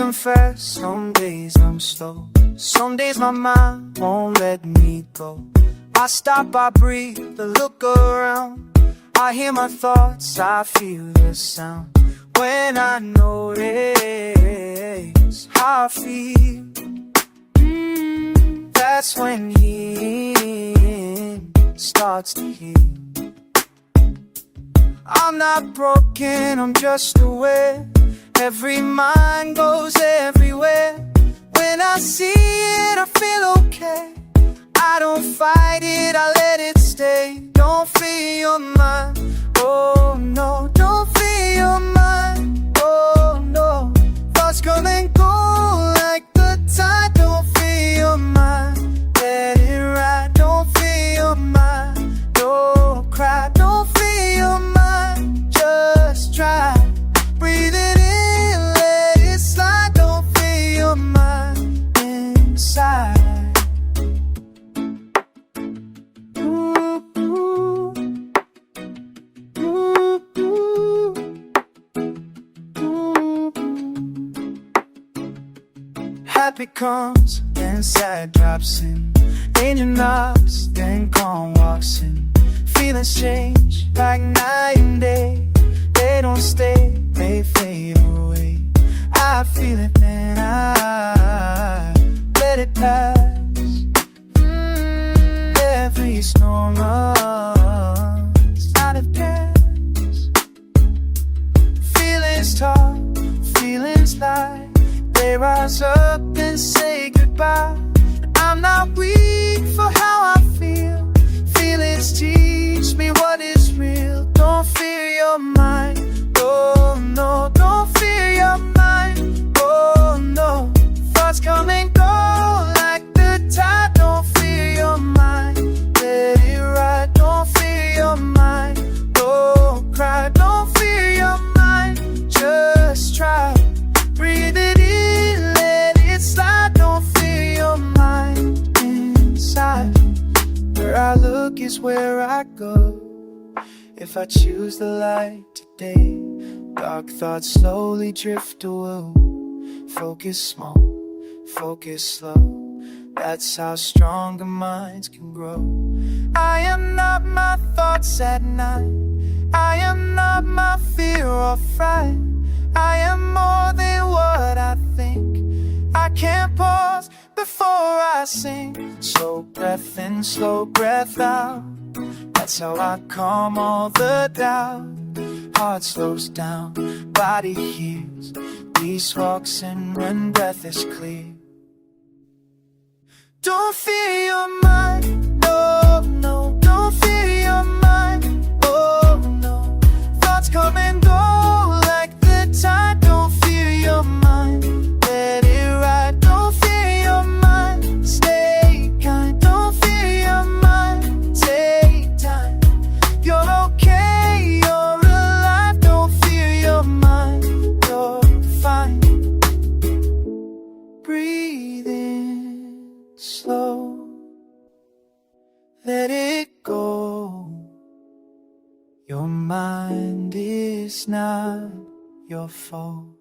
confess, some days I'm slow. Some days my mind won't let me go. I stop, I breathe, I look around. I hear my thoughts, I feel the sound. When I notice how I feel, that's when healing starts to heal. I'm not broken, I'm just aware. Every mind goes everywhere. When I see it, I feel okay. I don't fight it, I let it stay. Don't fear your mind, oh no. Don't fear your mind, oh no. Thoughts come and go like the tide. Don't fear your mind, let it ride. Don't fear your mind, don't cry. Don't fear your mind, just try. Breathe it in, let it slide. Don't fear your mind inside. Happy comes, then sad drops in. Danger knocks, then calm walks in. Feelings change like night and day. They don't stay, they fade away. I feel it, then I let it pass. Every storm runs out of gas. Feelings talk, feelings lie. They rise up and say goodbye. I'm not weak for how I feel. Feelings teach me what is real. Don't fear your mind, oh no. Don't fear your mind, oh no. Thoughts come and go like the tide. Don't fear your mind, let it ride. Don't fear your mind, don't cry. Don't fear your mind, just try. Breathe it in, let it slide. Don't fear your mind inside. Where I look is where I go. If I choose the light today, dark thoughts slowly drift away. Focus small, focus slow. That's how stronger minds can grow. I am not my thoughts at night. I am not my fear or fright. I am more than what I think. I can't pause before I sing. Slow breath in, slow breath out. That's how I calm all the doubt. Heart slows down, body heals. Peace walks in when breath is clear. Don't fear your mind, no, no. Don't fear your mind, oh no. Thoughts come and go like the tide. Don't fear your mind, let it ride. Don't fear your mind, stay kind. Don't fear your mind, take time. You're okay, you're alive. Don't fear your mind, you're fine. Breathe in slow, let it go. Your mind is not your fault.